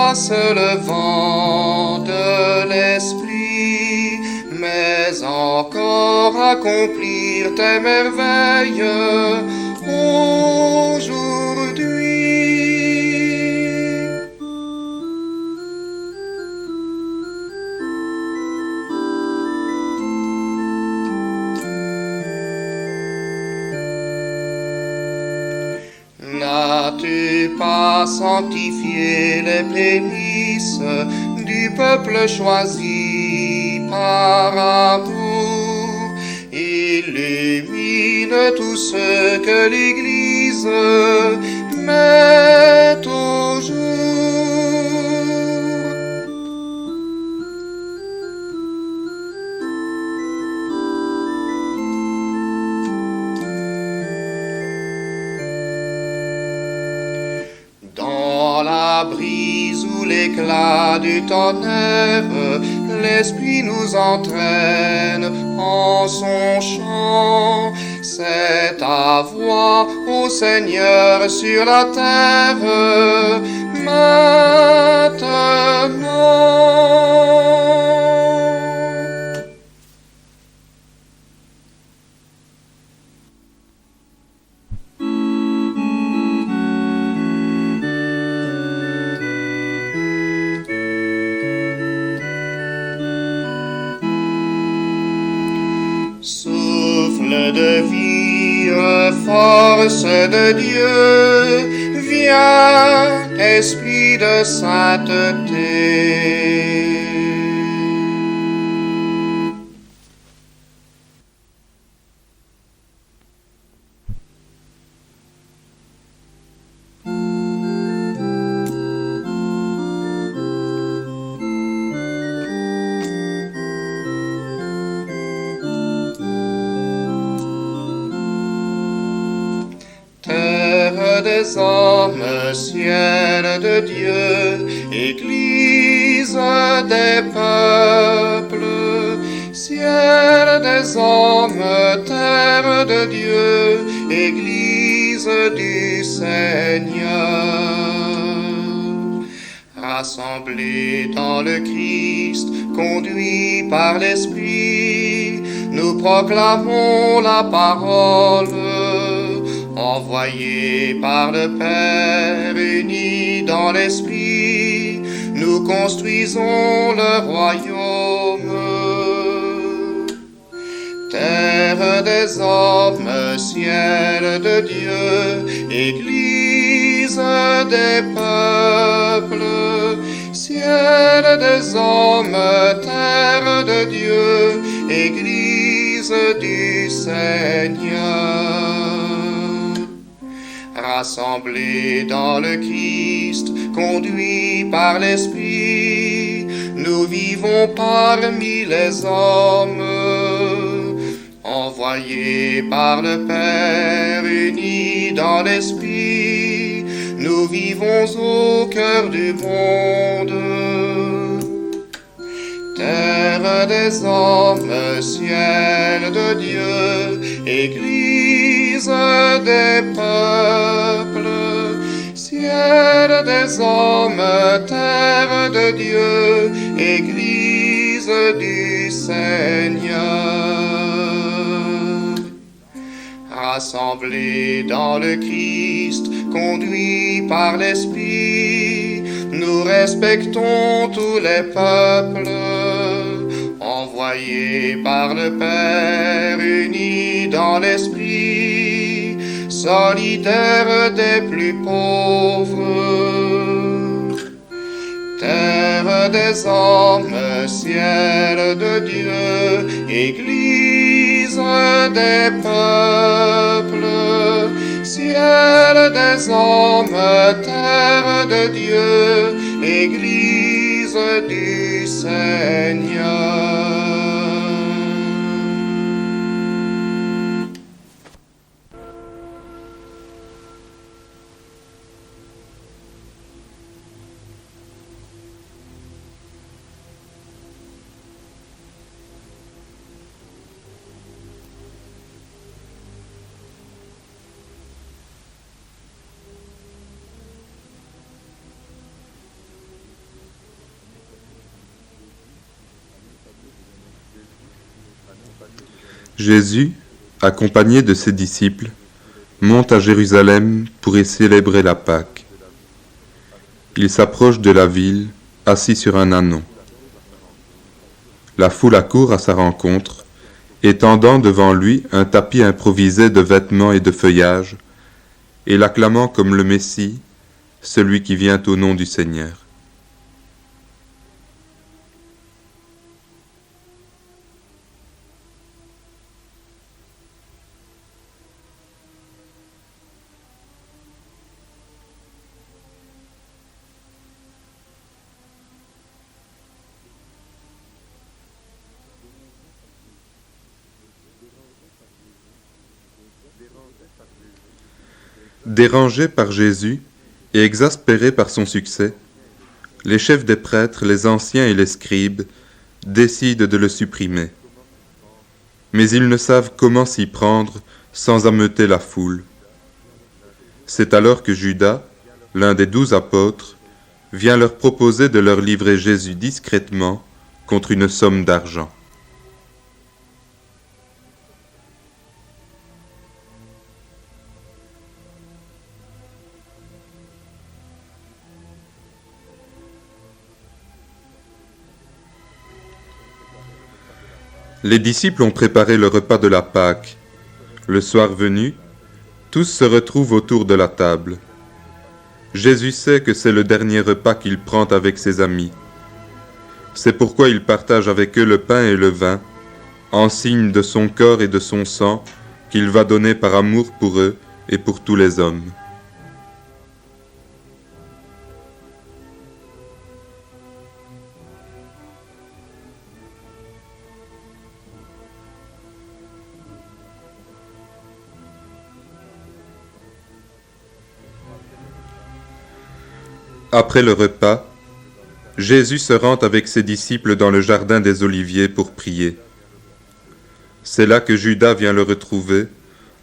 passe le vent de l'esprit, mais encore accomplir tes merveilles aujourd'hui. N'as-tu pas sanctifié les prémices du peuple choisi par amour? Illumine tout ce que l'Église met au jour. Dans la brise ou l'éclat du tonnerre, l'Esprit nous entraîne en son chant. C'est ta voix, ô Seigneur, sur la terre, maintenant. Souffle de vie, force de Dieu, viens, esprit de sainteté. Terre des hommes, ciel de Dieu, Église des peuples, ciel des hommes, terre de Dieu, Église du Seigneur. Rassemblés dans le Christ, conduits par l'Esprit, nous proclamons la parole. Envoyés par le Père, unis dans l'Esprit, nous construisons le royaume. Terre des hommes, ciel de Dieu, Église des peuples, ciel des hommes, terre de Dieu, Église du Seigneur. Rassemblés dans le Christ, conduits par l'Esprit, nous vivons parmi les hommes. Envoyés par le Père, unis dans l'Esprit, nous vivons au cœur du monde. Terre des hommes, ciel de Dieu, Église des peuples, ciel des hommes, terre de Dieu, Église du Seigneur. Rassemblés dans le Christ, conduits par l'Esprit, nous respectons tous les peuples. Envoyés par le Père, unis dans l'Esprit, solidaires des plus pauvres. Terre des hommes, ciel de Dieu, Église des peuples, ciel des hommes, terre de Dieu, Église du Seigneur. Jésus, accompagné de ses disciples, monte à Jérusalem pour y célébrer la Pâque. Il s'approche de la ville, assis sur un ânon. La foule accourt à sa rencontre, étendant devant lui un tapis improvisé de vêtements et de feuillages, et l'acclamant comme le Messie, celui qui vient au nom du Seigneur. Dérangés par Jésus et exaspérés par son succès, les chefs des prêtres, les anciens et les scribes décident de le supprimer. Mais ils ne savent comment s'y prendre sans ameuter la foule. C'est alors que Judas, l'un des 12 apôtres, vient leur proposer de leur livrer Jésus discrètement contre une somme d'argent. Les disciples ont préparé le repas de la Pâque. Le soir venu, tous se retrouvent autour de la table. Jésus sait que c'est le dernier repas qu'il prend avec ses amis. C'est pourquoi il partage avec eux le pain et le vin, en signe de son corps et de son sang qu'il va donner par amour pour eux et pour tous les hommes. Après le repas, Jésus se rend avec ses disciples dans le jardin des Oliviers pour prier. C'est là que Judas vient le retrouver,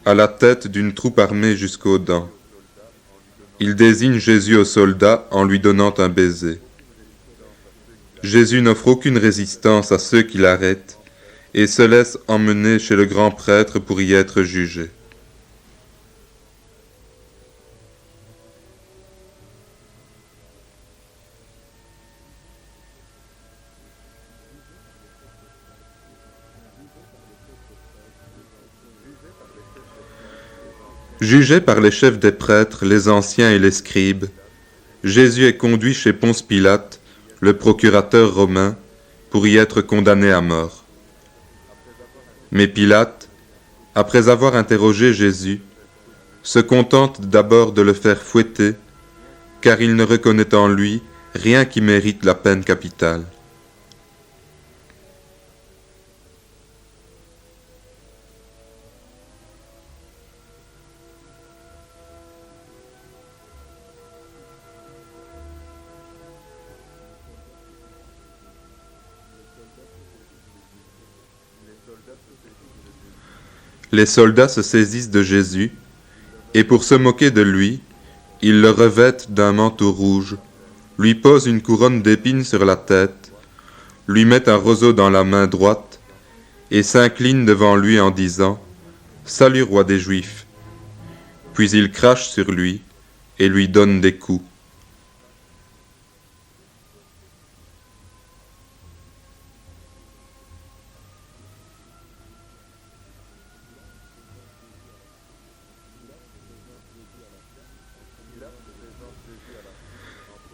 à la tête d'une troupe armée jusqu'aux dents. Il désigne Jésus aux soldats en lui donnant un baiser. Jésus n'offre aucune résistance à ceux qui l'arrêtent et se laisse emmener chez le grand prêtre pour y être jugé. Jugé par les chefs des prêtres, les anciens et les scribes, Jésus est conduit chez Ponce Pilate, le procurateur romain, pour y être condamné à mort. Mais Pilate, après avoir interrogé Jésus, se contente d'abord de le faire fouetter, car il ne reconnaît en lui rien qui mérite la peine capitale. Les soldats se saisissent de Jésus, et pour se moquer de lui, ils le revêtent d'un manteau rouge, lui posent une couronne d'épines sur la tête, lui mettent un roseau dans la main droite, et s'inclinent devant lui en disant « Salut, roi des Juifs !» Puis ils crachent sur lui et lui donnent des coups.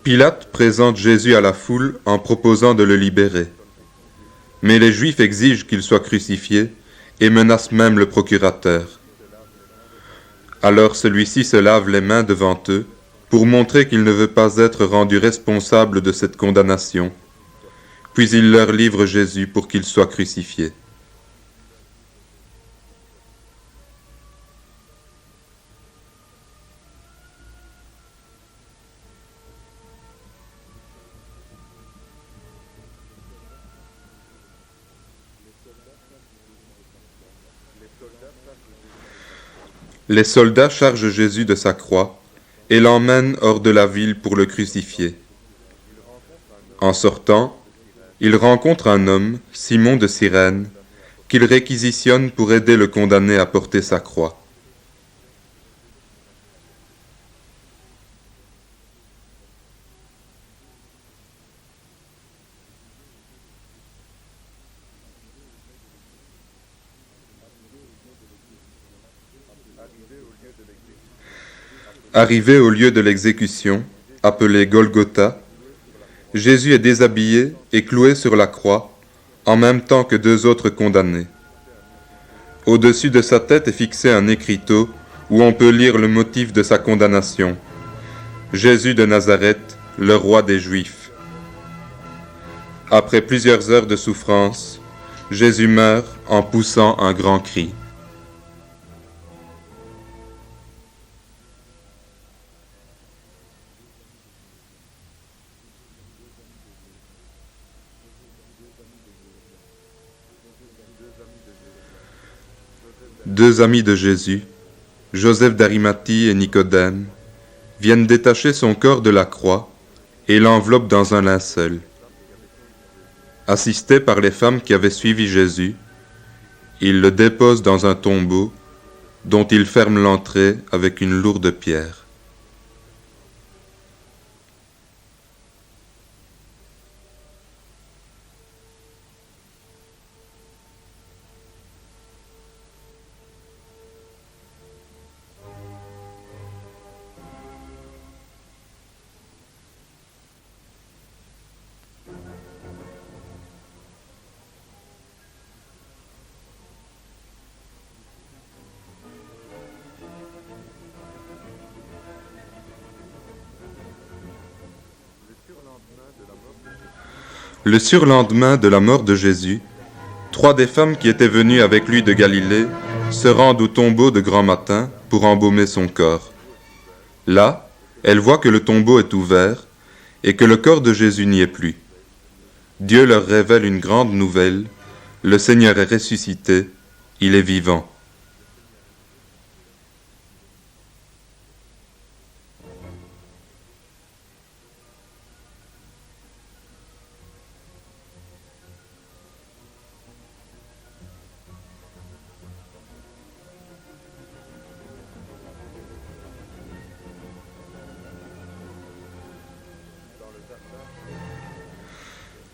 Pilate présente Jésus à la foule en proposant de le libérer. Mais les Juifs exigent qu'il soit crucifié et menacent même le procurateur. Alors celui-ci se lave les mains devant eux pour montrer qu'il ne veut pas être rendu responsable de cette condamnation. Puis il leur livre Jésus pour qu'il soit crucifié. Les soldats chargent Jésus de sa croix et l'emmènent hors de la ville pour le crucifier. En sortant, il rencontre un homme, Simon de Cyrène, qu'il réquisitionne pour aider le condamné à porter sa croix. Arrivé au lieu de l'exécution, appelé Golgotha, Jésus est déshabillé et cloué sur la croix, en même temps que 2 autres condamnés. Au-dessus de sa tête est fixé un écriteau où on peut lire le motif de sa condamnation. Jésus de Nazareth, le roi des Juifs. Après plusieurs heures de souffrance, Jésus meurt en poussant un grand cri. Deux amis de Jésus, Joseph d'Arimathie et Nicodème, viennent détacher son corps de la croix et l'enveloppent dans un linceul. Assistés par les femmes qui avaient suivi Jésus, ils le déposent dans un tombeau dont ils ferment l'entrée avec une lourde pierre. Le surlendemain de la mort de Jésus, 3 des femmes qui étaient venues avec lui de Galilée se rendent au tombeau de grand matin pour embaumer son corps. Là, elles voient que le tombeau est ouvert et que le corps de Jésus n'y est plus. Dieu leur révèle une grande nouvelle, le Seigneur est ressuscité, il est vivant.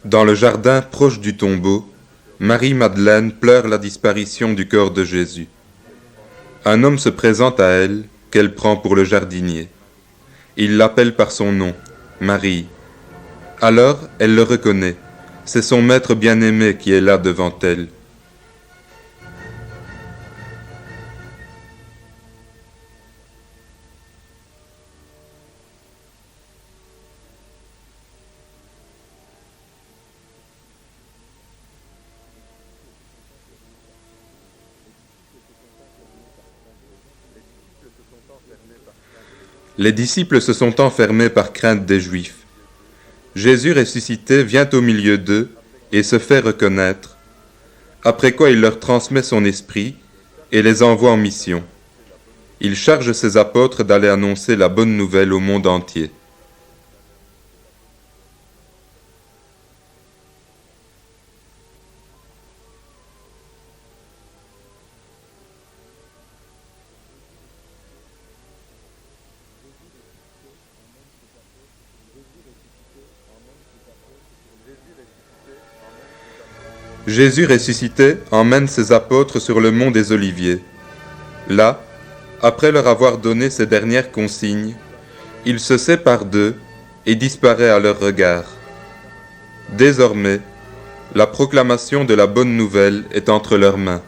Dans le jardin proche du tombeau, Marie-Madeleine pleure la disparition du corps de Jésus. Un homme se présente à elle, qu'elle prend pour le jardinier. Il l'appelle par son nom, Marie. Alors, elle le reconnaît. C'est son maître bien-aimé qui est là devant elle. Les disciples se sont enfermés par crainte des Juifs. Jésus ressuscité vient au milieu d'eux et se fait reconnaître, après quoi il leur transmet son esprit et les envoie en mission. Il charge ses apôtres d'aller annoncer la bonne nouvelle au monde entier. Jésus ressuscité emmène ses apôtres sur le mont des Oliviers. Là, après leur avoir donné ses dernières consignes, il se sépare d'eux et disparaît à leur regard. Désormais, la proclamation de la bonne nouvelle est entre leurs mains.